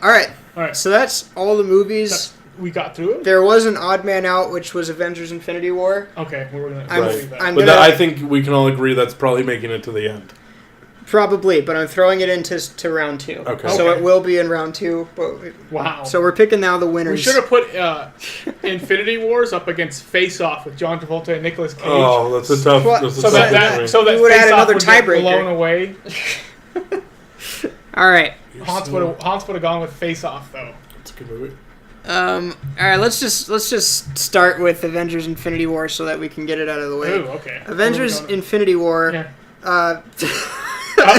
All right. All right. So that's all the movies. We got through it? There was an odd man out, which was Avengers Infinity War. Okay. We're going But I think we can all agree that's probably making it to the end. Probably, but I'm throwing it into round 2. Okay. So it will be in round 2. But wow. So we're picking now the winners. We should have put Infinity Wars up against Face Off with John Travolta and Nicolas Cage. Oh, that's a tough. So that we would add another Face Off would get tiebreaker. blown away. All right. Hans would have gone with Face Off though. It's a good movie. All right. Let's just start with Avengers Infinity War so that we can get it out of the way. Ooh, okay. Avengers Infinity War. Yeah.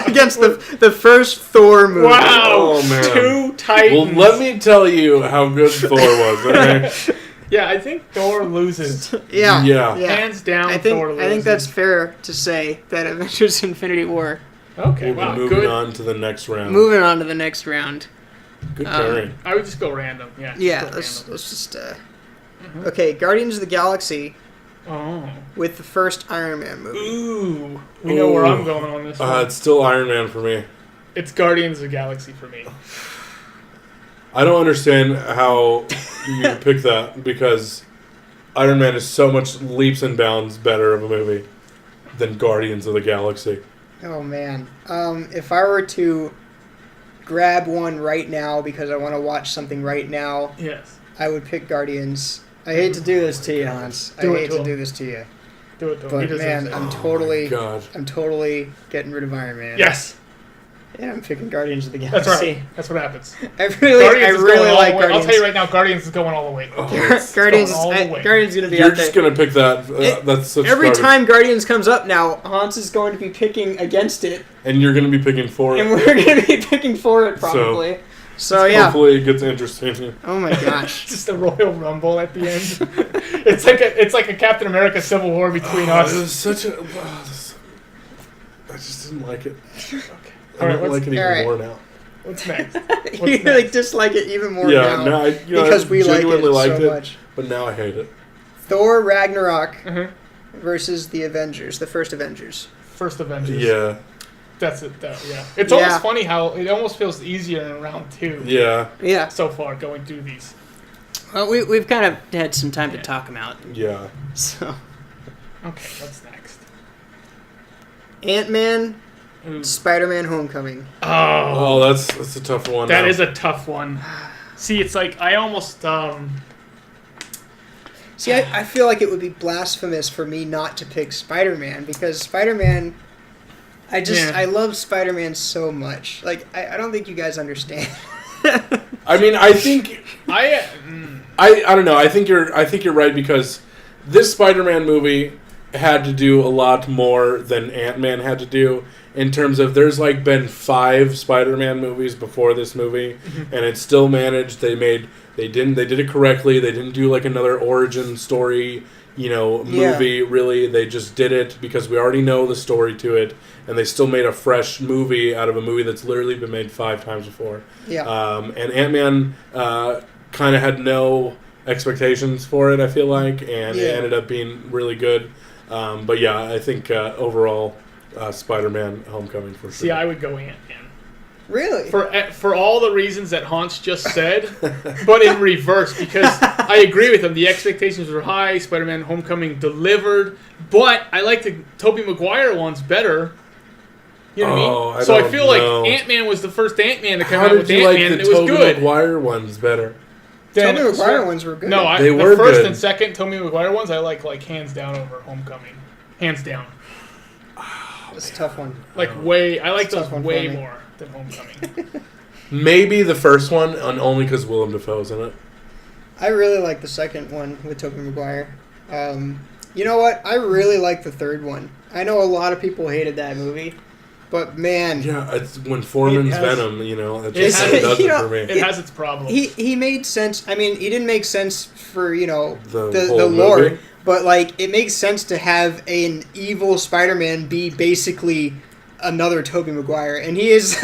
Against the first Thor movie. Wow! Oh, man. 2 Titans. Well, let me tell you how good Thor was. Okay? Yeah, I think Thor loses. Yeah. Hands down, Thor loses. I think that's fair to say that Avengers Infinity War. Okay, we'll wow, be moving good. on to the next round. Moving on to the next round. Good pairing. I would just go random. Yeah. Let's just. Okay, Guardians of the Galaxy. Oh. With the first Iron Man movie. Ooh. We know where I'm going on this one. It's still Iron Man for me. It's Guardians of the Galaxy for me. I don't understand how you pick that because Iron Man is so much leaps and bounds better of a movie than Guardians of the Galaxy. Oh, man. If I were to grab one right now because I want to watch something right now, yes, I would pick Guardians. I hate to do this to you, Hans. I hate to do this to you. Do it to him. But man, I'm totally getting rid of Iron Man. Yes. And I'm picking Guardians of the Galaxy. That's right. That's what happens. I really like Guardians. I'll tell you right now, Guardians is going all the way. Guardians is gonna be. You're just gonna pick that. That's such every garbage. time Guardians comes up now, Hans is going to be picking against it, and you're gonna be picking for it, and we're gonna be picking for it probably. So yeah. Hopefully it gets interesting. Oh my gosh! Just a Royal Rumble at the end. It's like a Captain America Civil War between us. This is such a. I just didn't like it. Okay. I don't like it even more now. What's next? You like dislike it even more now? Yeah, because we like it so much. But now I hate it. Thor Ragnarok versus the Avengers, the first Avengers. First Avengers. Yeah. That's it, though. Yeah. It's almost funny how it almost feels easier in round 2. Yeah. Yeah. So far, going through these. Well, we've kind of had some time to talk them out. Yeah. So. Okay, what's next? Ant-Man, Spider-Man Homecoming. Oh, that's a tough one. That is a tough one. See, it's like I almost. See, I feel like it would be blasphemous for me not to pick Spider-Man because Spider-Man. I love Spider-Man so much. Like, I don't think you guys understand. I mean, I think I don't know. I think you're right because this Spider-Man movie had to do a lot more than Ant-Man had to do in terms of there's like been 5 Spider-Man movies before this movie, and it still managed. They did it correctly. They didn't do like another origin story, movie. Really, they just did it because we already know the story to it. And they still made a fresh movie out of a movie that's literally been made 5 times before. Yeah. And Ant-Man kind of had no expectations for it, I feel like, and it ended up being really good. But yeah, I think overall, Spider-Man Homecoming for sure. See, I would go Ant-Man. Really? For all the reasons that Hans just said, but in reverse, because I agree with him. The expectations were high. Spider-Man Homecoming delivered, but I like the Tobey Maguire ones better. You know what I mean? So I feel like Ant-Man was the first Ant-Man to come out with Ant-Man, and it was good. How did you like the Tobey Maguire ones better? Tobey Maguire ones were good. No, they were the first good. and second Tobey Maguire ones I like hands down over Homecoming. Hands down. It's a tough one. I like those way more than Homecoming. Maybe the first one, and only because Willem Dafoe's in it. I really like the second one with Tobey Maguire. You know what? I really like the third one. I know a lot of people hated that movie. But man, yeah, it's when Foreman's Venom, it just does it for me. It has its problems. He made sense. I mean, he didn't make sense for the lore, movie. But like it makes sense to have an evil Spider-Man be basically another Tobey Maguire, and he is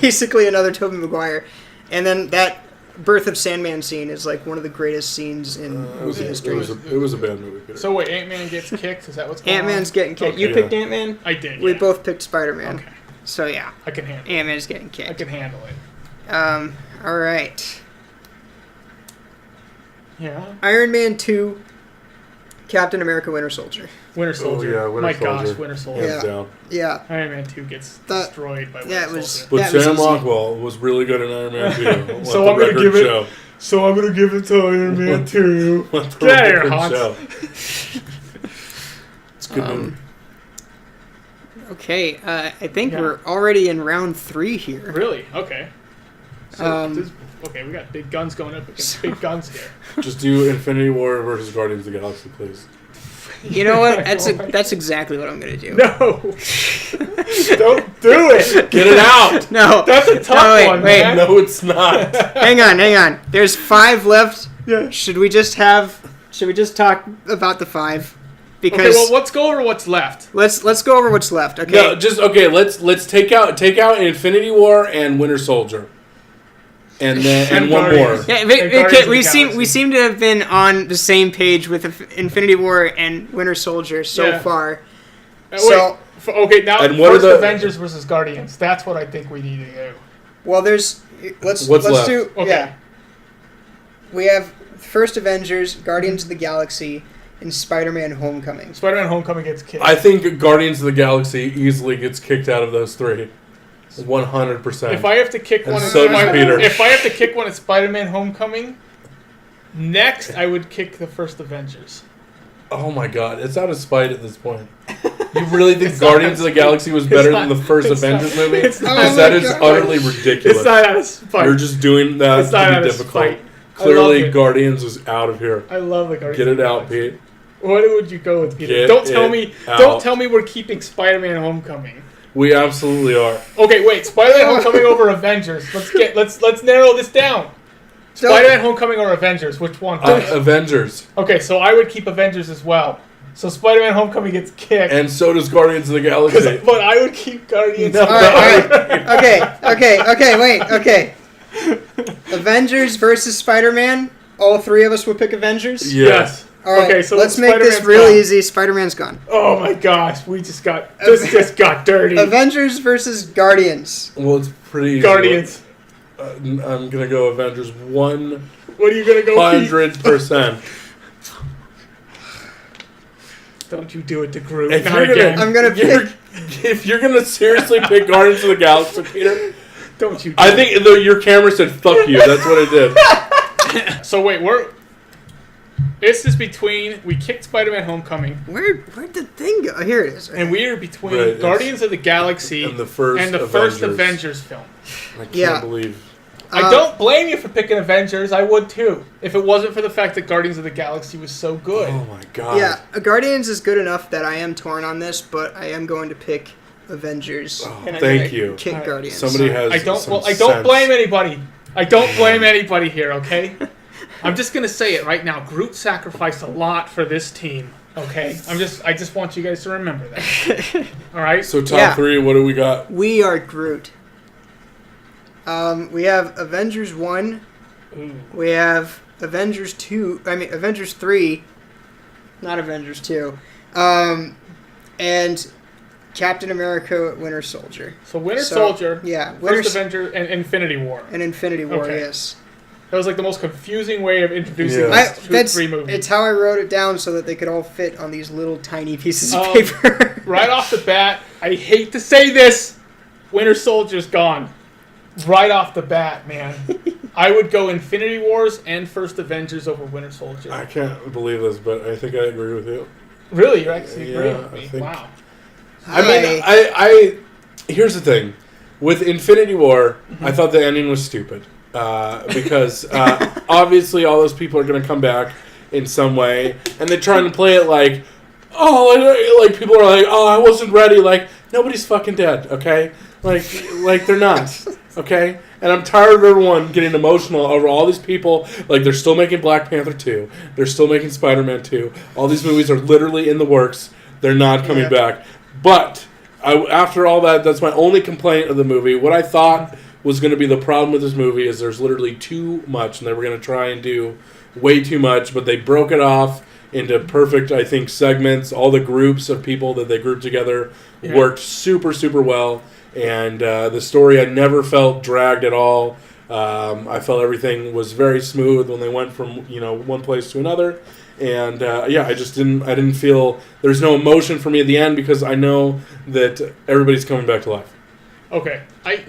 basically another Tobey Maguire. And then that Birth of Sandman scene is like one of the greatest scenes in movie history. It was a bad movie. Peter. So wait, Ant-Man gets kicked? Is that what's going on? Ant-Man's getting kicked. Okay. You picked Ant-Man? I did, We both picked Spider-Man. Okay. So yeah. I can handle it. Ant-Man's getting kicked. I can handle it. All right. Yeah. Iron Man 2, Captain America, Winter Soldier. Winter Soldier. yeah, Winter My Soldier. gosh, Winter Soldier. Hands Yeah. down. Yeah. Iron Man 2 gets destroyed by Winter yeah, it was- Soldier. But That was Sam easy. Rockwell was really good in Iron Man 2. Let So the I'm gonna record give it- show. So I'm gonna give it to Iron Man 2. Let the Get out of here, record Hans. show. It's a good movie. Okay, I think Yeah. we're already in round 3 here. Really? Okay. So Um, okay, we got big guns going up against big guns here. Just do Infinity War versus Guardians of the Galaxy, please. You know what? That's exactly what I'm gonna do. No! Don't do it! Get it out! No. That's a tough wait, one, wait. man. No, it's not. Hang on. There's 5 left. Yeah. Should we just talk about the 5? Okay, Because well, let's go over what's left. let's go over what's left. Okay. No, just okay. Let's take out Infinity War and Winter Soldier, and then and one more. Guardians. Yeah, And Guardians okay, of the we Galaxy. seem to have been on the same page with Infinity War and Winter Soldier so Yeah. far. Wait, So- okay, now And what are first the- Avengers versus Guardians. That's what I think we need to do. Well, let's What's let's left? do Okay. yeah. We have first Avengers, Guardians of the Galaxy, and Spider-Man: Homecoming. Spider-Man: Homecoming gets kicked. I think Guardians of the Galaxy easily gets kicked out of those 3. 100%. If I have to kick And one, so does Peter. If I have to kick one at Spider-Man: Homecoming, next I would kick the first Avengers. Oh my God, it's out of spite at this point. You really think It's not Guardians of the out of Galaxy was It's better not- than the first it's Avengers not- movie? it's not- Because Oh that my is God. utterly ridiculous. It's not out of spite. You're just doing that It's not to out be of difficult. spite. I Clearly, love it. Guardians is out of here. I love the Guardians. Get of it the out, Galaxy. Pete. What would you go with, Peter? Get Don't tell it me. out. Don't tell me we're keeping Spider-Man: Homecoming. We absolutely are. Okay, wait. Spider-Man: Homecoming over Avengers. Let's narrow this down. Don't- Spider-Man: Homecoming or Avengers? Which one? Avengers. Okay, so I would keep Avengers as well. So Spider-Man: Homecoming gets kicked. And so does Guardians of the Galaxy. But I would keep Guardians. No. All right. Okay. Avengers versus Spider-Man. All 3 of us would pick Avengers. Yeah. Yes. All right. Okay, so let's make this Spider-Man's real gone. easy. Spider-Man's gone. Oh my gosh, this just got dirty. Avengers versus Guardians. Well, it's pretty easy. Guardians. I'm going to go Avengers 100%. What are you gonna go? Pete? Don't you do it to Groot? If Not you're again. gonna- I'm gonna pick. If you're going to seriously pick Guardians of the Galaxy, Peter, Don't you? Do I think your camera said "fuck you." That's what it did. it. So wait, this is between. We kicked Spider-Man: Homecoming, Where'd the thing go? Oh, here it is. and we are between Right, it's- Guardians of the Galaxy And the first Avengers film. I can't Yeah. believe. I don't blame you for picking Avengers. I would too, if it wasn't for the fact that Guardians of the Galaxy was so good. Oh my God. Yeah, Guardians is good enough that I am torn on this, but I am going to pick Avengers. Oh, And I'm thank gonna you. Kick Alright. Guardians. Somebody has. I don't. some Well, I don't sense. blame anybody. I don't blame anybody here. Okay, I'm just gonna say it right now. Groot sacrificed a lot for this team. Okay, I just want you guys to remember that. All right. So top Yeah. 3. What do we got? We are Groot. We have Avengers 1. Ooh. We have Avengers 2. I mean, Avengers 3. Not Avengers 2. And Captain America Winter Soldier. So Winter So, Soldier, Yeah. First Avenger, and Infinity War. and Infinity War, Okay. yes. That was like the most confusing way of introducing Yeah. these 3 movies. It's how I wrote it down so that they could all fit on these little tiny pieces of Um, paper. Right off the bat, I hate to say this, Winter Soldier's gone. Right off the bat, man. I would go Infinity Wars and First Avengers over Winter Soldier. I can't believe this, but I think I agree with you. Really? You're actually Yeah, agreeing with I me? think- Wow. I mean, I here's the thing. With Infinity War, I thought the ending was stupid. Because obviously all those people are going to come back in some way, and they're trying to play it like, like people are like, oh, I wasn't ready. Like, nobody's fucking dead, okay? Like they're not, okay? And I'm tired of everyone getting emotional over all these people. Like, they're still making Black Panther 2. They're still making Spider-Man 2. All these movies are literally in the works. They're not coming Yeah. back. But after all that, that's my only complaint of the movie. What I thought was going to be the problem with this movie is there's literally too much, and they were going to try and do way too much, but they broke it off into perfect, I think, segments. All the groups of people that they grouped together worked super, super well, and the story I never felt dragged at all. I felt everything was very smooth when they went from one place to another, and I didn't feel there's no emotion for me at the end because I know that everybody's coming back to life. Okay,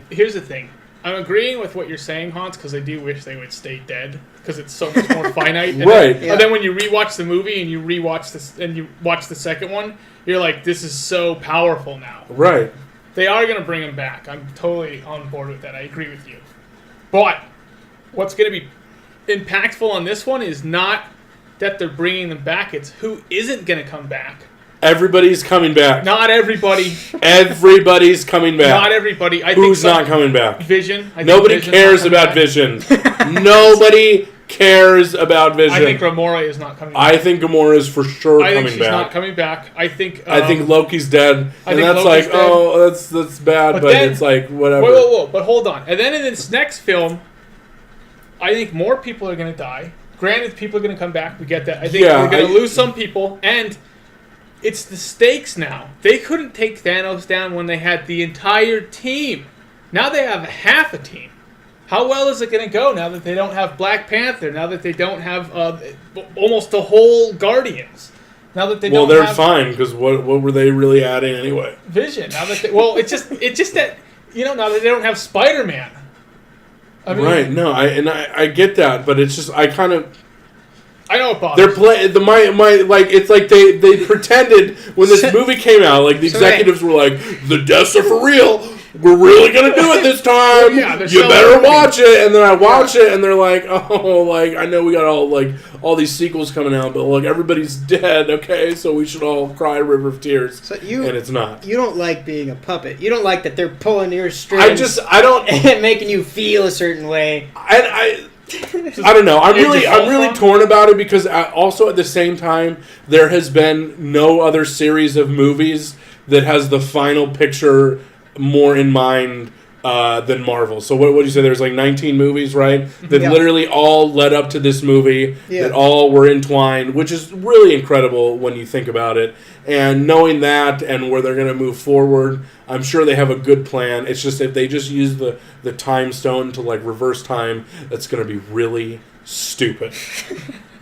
here's the thing. I'm agreeing with what you're saying, Hans, because I do wish they would stay dead because it's so much more finite. And right. And then when you rewatch the movie and you rewatch this and you watch the second one, you're like, this is so powerful now. Right. They are going to bring him back. I'm totally on board with that. I agree with you. But what's going to be impactful on this one is not that they're bringing them back. It's who isn't going to come back. Everybody's coming back. Not everybody. Everybody's coming back. Not everybody. Who's not coming back? Vision. Nobody cares about Vision. Nobody cares about Vision. I think Gamora is not coming back. I think Gamora is for sure coming back. I think she's not coming back. I think Loki's dead. And that's Loki's like, dead. that's bad, but it's like, whatever. Whoa. But hold on. And then in this next film, I think more people are going to die. Granted, people are going to come back. We get that. I think we're going to lose some people. And it's the stakes now. They couldn't take Thanos down when they had the entire team. Now they have half a team. How well is it going to go now that they don't have Black Panther? Now that they don't have almost the whole Guardians? Now that they don't have... Well, they're fine, because what were they really adding anyway? Vision. Now that it's just that, now that they don't have Spider-Man. I mean, right, no, I get that, but it's just, I kind of... I know it bothers. They're it's like they pretended when this movie came out, like the executives were like, the deaths are for real. We're really gonna do it this time. You better watch it. And then I watch it, and they're like, I know we got all these sequels coming out, but look, everybody's dead. Okay, so we should all cry a river of tears. So and it's not. You don't like being a puppet. You don't like that they're pulling your strings. I don't and making you feel a certain way. I don't know. I'm really torn about it because also at the same time there has been no other series of movies that has the final picture more in mind than Marvel. So what would you say? There's like 19 movies, right? That literally all led up to this movie. Yeah. That all were entwined, which is really incredible when you think about it. And knowing that and where they're going to move forward, I'm sure they have a good plan. It's just if they just use the time stone to like reverse time, that's going to be really stupid.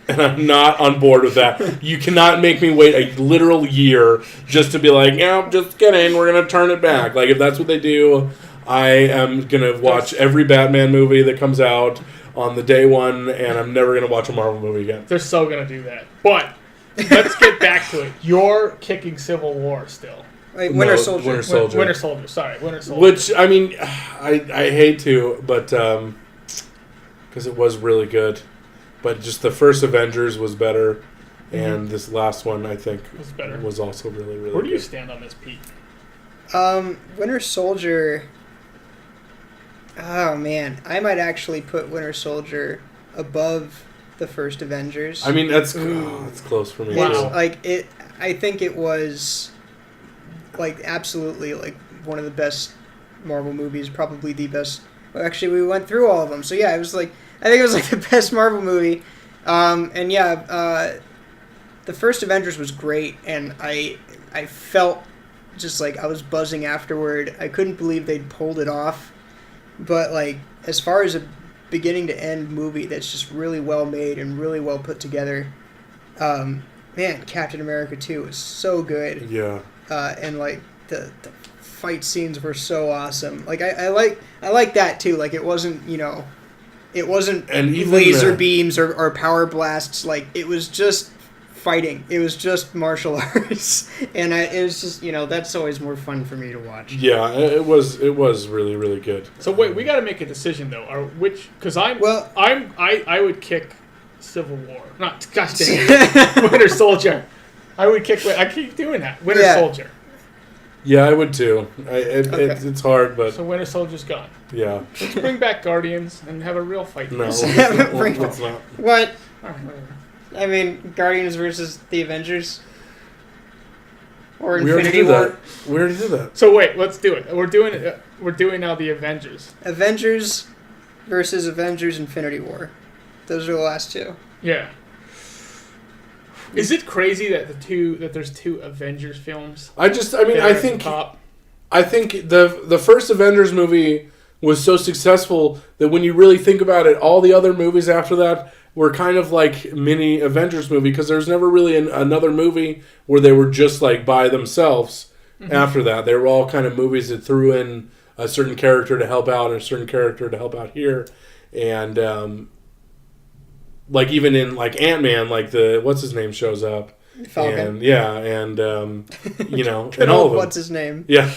And I'm not on board with that. You cannot make me wait a literal year just to be like, just kidding, we're going to turn it back. Like, if that's what they do, I am going to watch every Batman movie that comes out on the day one, and I'm never going to watch a Marvel movie again. They're so going to do that. But let's get back to it. You're kicking Civil War still. Wait, Winter Soldier. Winter Soldier. Sorry, Winter Soldier. Which, I mean, I hate to, but because it was really good. But just the first Avengers was better, and this last one, I think, was also really, really good. Where do you stand on this, Pete? Winter Soldier... Oh, man. I might actually put Winter Soldier above the first Avengers. I mean, that's close for me. Wow. I think it was, absolutely, one of the best Marvel movies, probably the best. Well, actually, we went through all of them. So, yeah, it was I think it was the best Marvel movie. The first Avengers was great, and I felt just I was buzzing afterward. I couldn't believe they'd pulled it off. But, as far as a beginning to end movie that's just really well made and really well put together, man, Captain America 2 is so good. Yeah. And, the fight scenes were so awesome. I like that, too. It wasn't, it wasn't laser beams or power blasts. It was just fighting. It was just martial arts. And it was just, that's always more fun for me to watch. Yeah, it was really, really good. So wait, we got to make a decision though. Because I would kick Civil War. Not, gosh dang it. Winter Soldier. I keep doing that. Winter Soldier. Yeah, I would too. It's hard, but... So Winter Soldier's gone. Yeah. Let's bring back Guardians and have a real fight. No, let's not. What? All right, whatever. I mean, Guardians versus the Avengers? Or Infinity War? We already did that. So wait, let's do it. We're doing now the Avengers. Avengers versus Avengers Infinity War. Those are the last two. Yeah. Is it crazy that there's two Avengers films? I think the first Avengers movie was so successful that when you really think about it, all the other movies after that were kind of like mini Avengers movie, because there's never really another movie where they were just like by themselves. After that, they were all kind of movies that threw in a certain character to help out and a certain character to help out here. And like even in like Ant-Man, like the what's his name shows up. Falcon. And you know, Good and all old of them. what's his name? Yeah.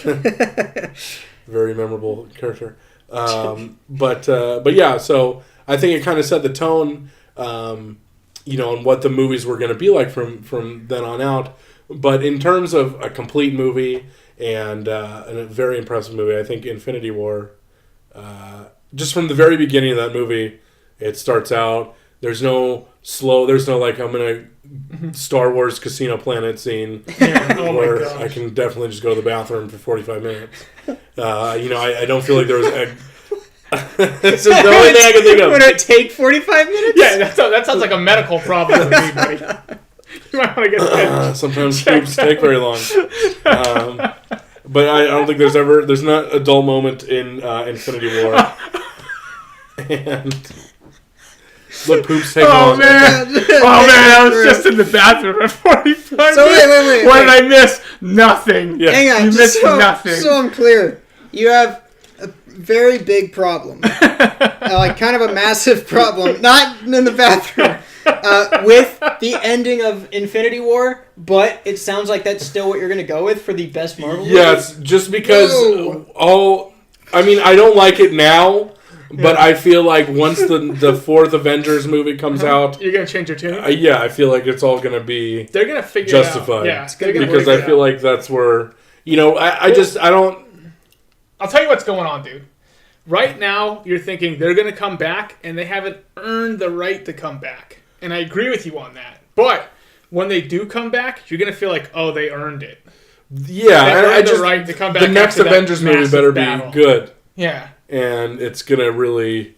Very memorable character. But yeah, so I think it kind of set the tone, you know, on what the movies were going to be like from then on out. But in terms of a complete movie and a very impressive movie, I think Infinity War, just from the very beginning of that movie, it starts out, there's no like, I'm going to Star Wars Casino Planet scene where I can definitely just go to the bathroom for 45 minutes. You know, I don't feel like there was it's the only thing I can think of. Would it take 45 minutes? Yeah, that sounds like a medical problem to me, buddy. You might want to get that. Sometimes poops take very long. But I don't think there's not a dull moment in Infinity War. And look, poops take long. Man. Oh man, I was just in the bathroom at 45 minutes. So wait. What did I miss? Nothing. Yeah. Hang on, You missed nothing. So I'm clear. You have a very big problem. Like kind of a massive problem. Not in the bathroom. With the ending of Infinity War, but it sounds like that's still what you're going to go with for the best Marvel movie? Yes, just because I mean, I don't like it now, but I feel like once the fourth Avengers movie comes out, you're going to change your tune? I feel like it's all going to be They're going to figure justified. it out. Yeah, it's gonna be because I feel like that's where, you know, I don't... I'll tell you what's going on, dude. Right now, you're thinking they're going to come back, and they haven't earned the right to come back. And I agree with you on that. But when they do come back, you're going to feel like, oh, they earned it. Yeah, I just right to come back. The next Avengers movie better be good. Yeah. And it's going to really,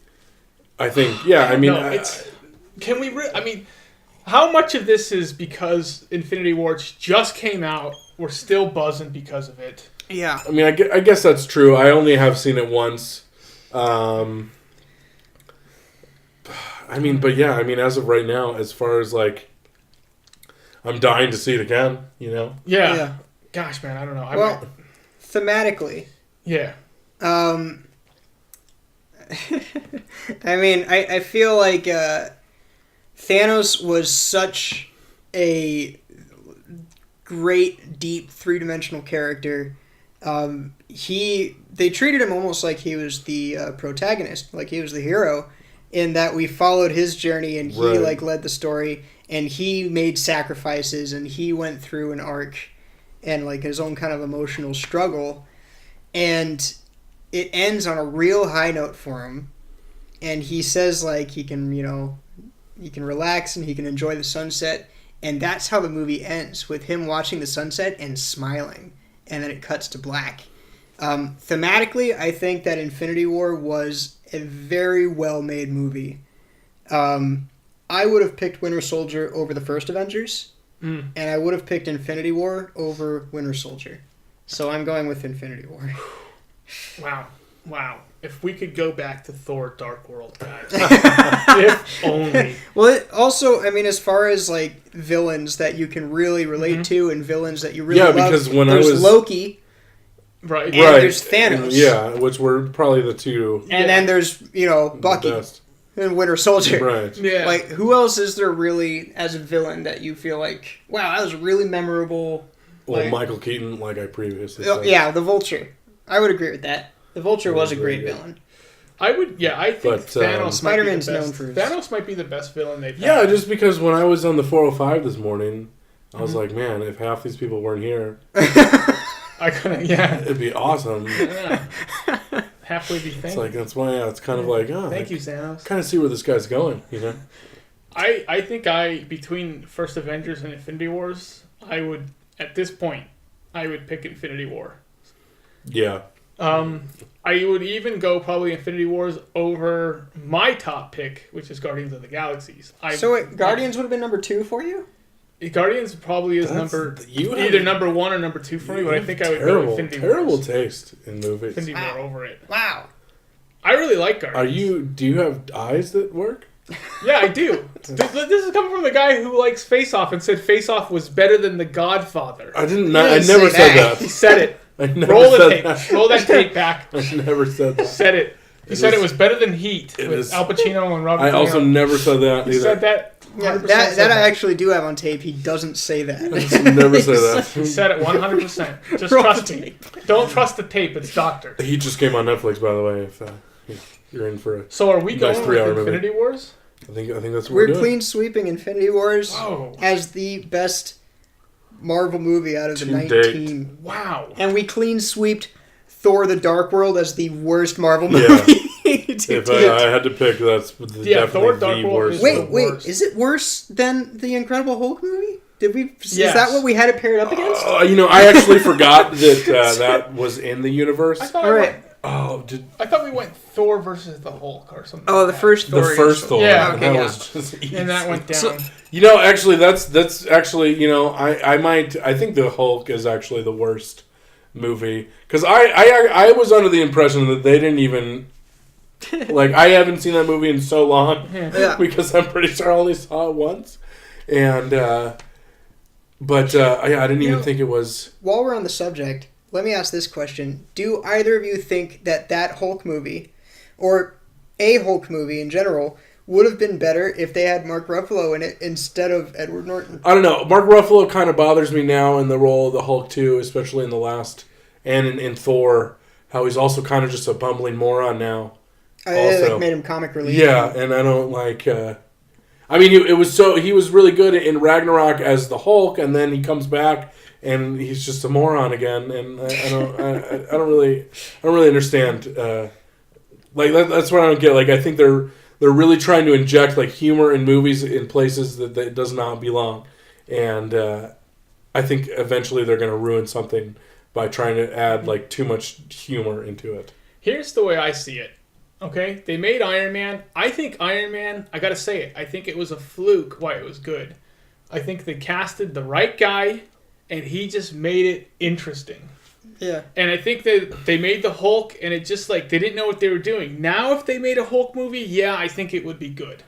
I think, yeah, I mean... No, can we... I mean, how much of this is because Infinity War just came out, we're still buzzing because of it? Yeah. I mean, I guess that's true. I only have seen it once. I mean, but yeah, I mean, as of right now, as far as like, I'm dying to see it again, you know? Yeah. Gosh, man, I don't know. Well, thematically. Yeah. I mean, I feel like Thanos was such a great, deep, three-dimensional character. They treated him almost like he was the protagonist, like he was the hero, in that we followed his journey and he like led the story and he made sacrifices and he went through an arc and like his own kind of emotional struggle, and it ends on a real high note for him, and he says like he can relax and he can enjoy the sunset, and that's how the movie ends, with him watching the sunset and smiling, and then it cuts to black. Thematically, I think that Infinity War was a very well-made movie. I would have picked Winter Soldier over the first Avengers, and I would have picked Infinity War over Winter Soldier. So I'm going with Infinity War. Wow. If we could go back to Thor Dark World, guys. If only. Well, also, I mean, as far as like villains that you can really relate to and villains that you really love, because when there's Loki. Right. And there's Thanos. Yeah, which were probably the two. And then there's, Bucky and Winter Soldier. Right. Yeah. Like, who else is there really as a villain that you feel like, wow, that was really memorable? Well, like, Michael Keaton, like I previously said. Yeah, the Vulture. I would agree with that. The Vulture was a great villain. I think Thanos Spider-Man's known for his... Thanos might be the best villain they've had. Yeah, just because when I was on the 405 this morning, I was like, man, if half these people weren't here... I couldn't, yeah. It'd be awesome. Yeah. Halfway be thankful. It's like, that's why it's kind of like, thank you, Thanos. Kind of see where this guy's going, you know? I think between First Avengers and Infinity Wars, at this point, I would pick Infinity War. Yeah. I would even go probably Infinity Wars over my top pick, which is Guardians of the Galaxies. Guardians would have been number 2 for you? Guardians probably is either number 1 or number 2 for me, but I think I would go Infinity War. Terrible taste in movies. Infinity War over it. Wow. I really like Guardians. Do you have eyes that work? Yeah, I do. This is coming from the guy who likes Face Off and said Face Off was better than The Godfather. I never said that. He said it. I never Roll the said tape. that. Roll that tape back. I never said that. Said it. He said it was better than Heat with Al Pacino and Robert De Niro. I also never said that He either. said that. Yeah, that I actually do have on tape. He doesn't say that. I never say that. He said it 100%. Just trust me. Don't trust the tape. It's doctor. He just came on Netflix, by the way. If you're in for a So are we going nice with 3-hour Infinity movie. Wars? I think that's what We're doing. clean sweeping Infinity Wars Whoa. as the best Marvel movie out of the To 19. date. Wow. And we clean sweeped Thor: The Dark World as the worst Marvel Yeah. movie. If I had to pick, that's definitely Thor: Dark the World worst. is Wait, worst. is it worse than the Incredible Hulk movie? Did we? Is Yes. that what we had it paired up against? I actually forgot that that was in the universe. I thought All right. I thought we went Thor versus the Hulk or something. Oh, like the that. first The Thor. first Thor. Yeah, okay, that yeah. was just easy. And that went down. So- Actually, that's actually, I think the Hulk is actually the worst movie because I was under the impression that they didn't even I haven't seen that movie in so long Yeah. because I'm pretty sure I only saw it once, and but I didn't even think it was. While we're on the subject, let me ask this question: do either of you think that Hulk movie, or a Hulk movie in general, would have been better if they had Mark Ruffalo in it instead of Edward Norton? I don't know. Mark Ruffalo kind of bothers me now in the role of the Hulk too, especially in the last and in Thor. How he's also kind of just a bumbling moron now. They made him comic relief. Yeah, and I don't like. I mean, he was really good in Ragnarok as the Hulk, and then he comes back and he's just a moron again. And I don't really understand. That's what I don't get. I think they're really trying to inject humor in movies in places that it does not belong, and I think eventually they're going to ruin something by trying to add too much humor into it. Here's the way I see it. Okay, they made Iron Man. I think Iron Man, I gotta say it, I think it was a fluke why it was good. I think they casted the right guy, and he just made it interesting. Yeah. And I think that they made the Hulk, and it just they didn't know what they were doing. Now, if they made a Hulk movie, yeah, I think it would be good.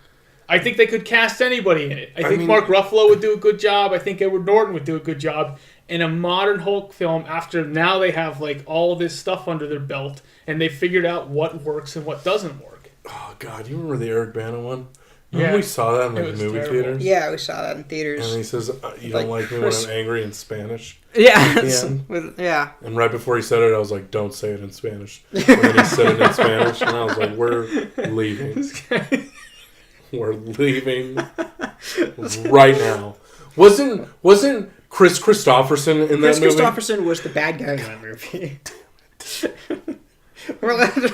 I think they could cast anybody in it. I think Mark Ruffalo would do a good job. I think Edward Norton would do a good job. In a modern Hulk film, after now they have all this stuff under their belt, and they figured out what works and what doesn't work. Oh God, you remember the Eric Bana one? Yeah. We saw that in It the was movie terrible. theaters. Yeah, we saw that in theaters. And he says, "You don't like me when I'm angry in Spanish." Yeah. Yeah. Yeah. And right before he said it, I was like, "Don't say it in Spanish." And then he said it in Spanish, and I was like, "We're leaving. We're leaving right now." Wasn't Chris Christopherson in that Chris movie? Christopherson was the bad guy in that movie. We're not going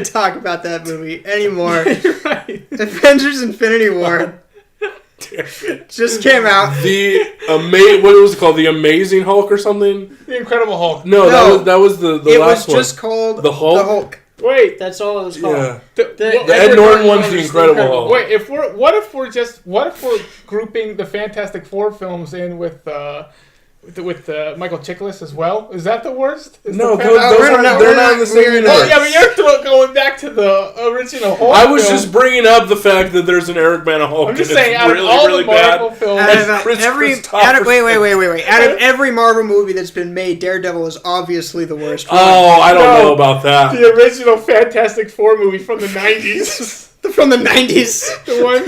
to talk about that movie anymore. Right. Avengers Infinity War just came out. What was it called? The Amazing Hulk or something? The Incredible Hulk. No, that was the It last was one. just called The Hulk? Wait. That's all it was called. Yeah. The Ed Norton one's the Incredible Hulk. Wait, what if we're grouping the Fantastic Four films in with Michael Chiklis as well? Is that the worst? No, the they're not in the same universe. Oh, yeah, but you're going back to the original Hulk. I was film. just bringing up the fact that there's an Eric Bana Hulk. I'm just and saying, it's out really, of all really the Marvel bad. films, Wait. Out of every Marvel movie that's been made, Daredevil is obviously the worst one. Oh, I don't know about that. the original Fantastic Four movie from the 90s. From the 90s. The one.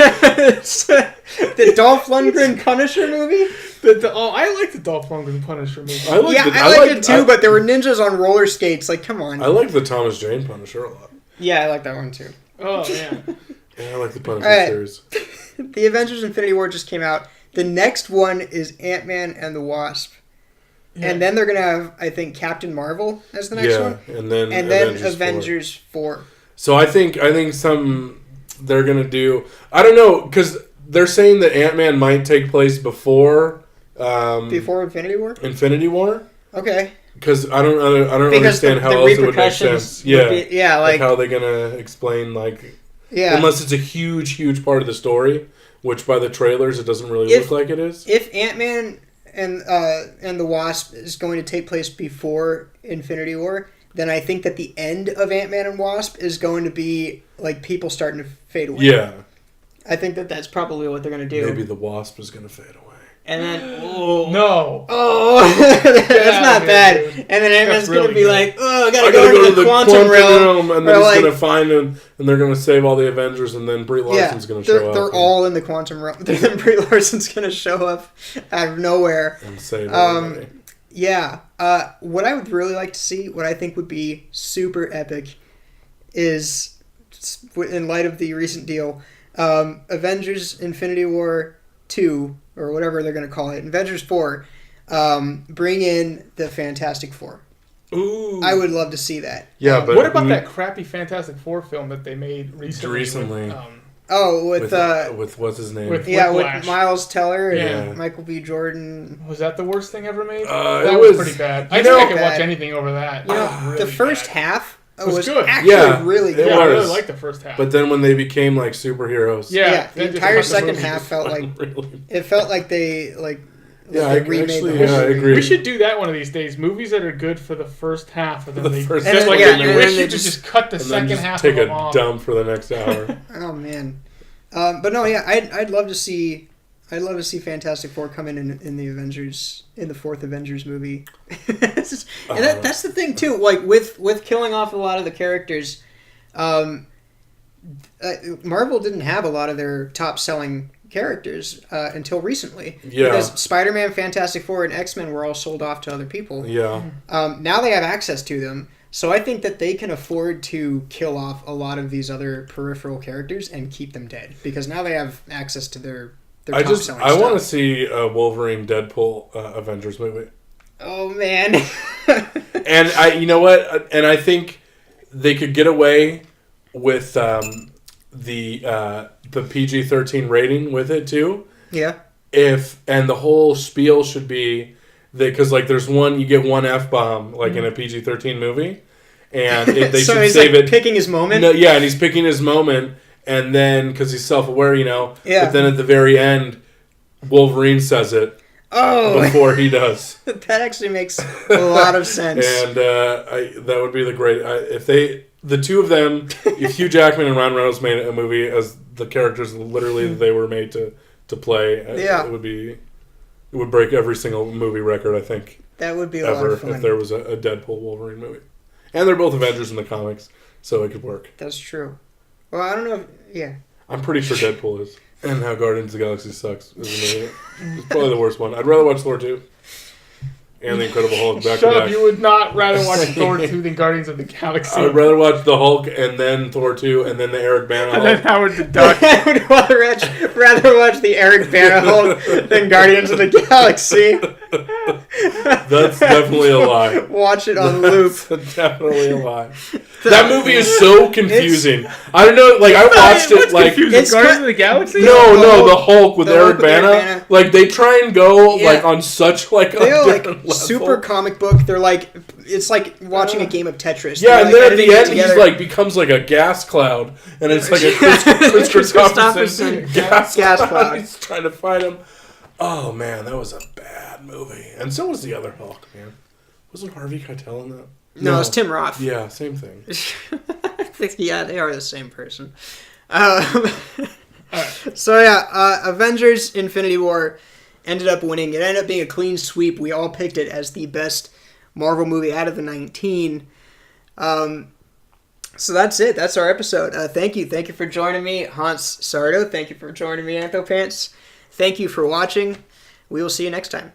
The Dolph Lundgren Punisher movie? I like the Dolph Lundgren Punisher movie. I like it too, but there were ninjas on roller skates. Come on. I like the Thomas Jane Punisher a lot. Yeah, I like that one too. Oh, man. Yeah, I like the Punisher Right. series. The Avengers Infinity War just came out. The next one is Ant-Man and the Wasp. Yeah. And then they're going to have, I think, Captain Marvel as the next one. And then Avengers 4. So I think they're going to do... I don't know, because they're saying that Ant-Man might take place before... before Infinity War? Infinity War? Okay. Because I don't understand how else it would make sense. Yeah, how they're gonna explain unless it's a huge part of the story, which by the trailers it doesn't really look like it is. If Ant-Man and the Wasp is going to take place before Infinity War, then I think that the end of Ant-Man and Wasp is going to be like people starting to fade away. Yeah. I think that that's probably what they're going to do. Maybe the Wasp is going to fade away. And then, No. that's not bad. Dude. And then Ant-Man's going to really be good. like, oh, I gotta go to the quantum realm. And then he's going to find him, and they're going to save all the Avengers, and then Brie Larson's going to show up. They're all in the quantum realm. Then Brie Larson's going to show up out of nowhere. And save everybody. Yeah. What I would really like to see, what I think would be super epic, is, in light of the recent deal, Avengers Infinity War 2, or whatever they're going to call it, Avengers 4, bring in the Fantastic Four. Ooh. I would love to see that. Yeah, but what about that crappy Fantastic Four film that they made recently? With what's his name? with with Whiplash. Miles Teller and Yeah. Michael B. Jordan. Was that the worst thing ever made? It that was was- pretty bad. you I know- think I could bad. watch anything over that. You know, That was the really first bad. half Was was good. actually Yeah, really it good. Yeah, I really was. liked the first half. But then when they became like superheroes, yeah, the that just entire cut the second movie. half felt like really. it felt like they Yeah, they I remade actually, the yeah, I whole agree. We should do that one of these days. Movies that are good for the first half, and then The they first just half. like Yeah, you and wish then you they could just- just cut the and then second just half take of a them off. dump for the next hour. Oh man, but no, yeah, I'd love to see Fantastic Four come in the Avengers, in the fourth Avengers movie. That's the thing too. Like with killing off a lot of the characters, Marvel didn't have a lot of their top selling characters until recently. Yeah. Because Spider-Man, Fantastic Four, and X-Men were all sold off to other people. Yeah. Now they have access to them. So I think that they can afford to kill off a lot of these other peripheral characters and keep them dead, because now they have access to their top selling I stuff. want to see a Wolverine Deadpool Avengers movie. Oh man. And you know what? And I think they could get away with the PG-13 rating with it too. Yeah. And the whole spiel should be that, because like there's you get one F-bomb like in a PG-13 movie, and they so should he's save like it. picking his moment. No, yeah, and he's picking his moment, and then because he's self-aware, Yeah. But then at the very end, Wolverine says it before he does. That actually makes a lot of sense. And that would be the great if the two of them, if Hugh Jackman and Ryan Reynolds made a movie as the characters literally that they were made to play, it would break every single movie record, I think, That would be a lot ever, of fun. if there was a Deadpool Wolverine movie. And they're both Avengers in the comics, so it could work. That's true. Well, I don't know. I'm pretty sure Deadpool is. And how Guardians of the Galaxy sucks. It's probably the worst one. I'd rather watch Thor 2. And the Incredible Hulk back Shut to up! back. You would not rather watch Thor 2 than Guardians of the Galaxy. I would rather watch the Hulk and then Thor 2 and then the Eric Bana and then Hulk. Howard the Duck. I would rather watch the Eric Bana Hulk than Guardians of the Galaxy. That's definitely a lie. Watch it on loop. That's definitely a lie. That movie is so confusing. I don't know, like I watched it What's like confusing? It's Guardians cut- of the Galaxy? no, the Hulk with The Eric Hulk with Eric Bana. Bana. Like they try and go Yeah. like on such like a They're like different level. super comic book. They're like, it's like watching a game of Tetris. Yeah, They're, and like, then at editing the it end, together. he's like becomes like a gas cloud, and it's like a Chris Christopherson gas cloud. cloud. He's trying to fight him. Oh man, that was a bad movie, and so was the other Hulk. Man, wasn't Harvey Keitel in that? No, it's Tim Roth. Yeah, same thing. Yeah, they are the same person. So yeah, Avengers Infinity War ended up winning. It ended up being a clean sweep. We all picked it as the best Marvel movie out of the 19. So that's it. That's our episode. Thank you for joining me, Hans Sardo. Thank you for joining me, Anthopants. Thank you for watching. We will see you next time.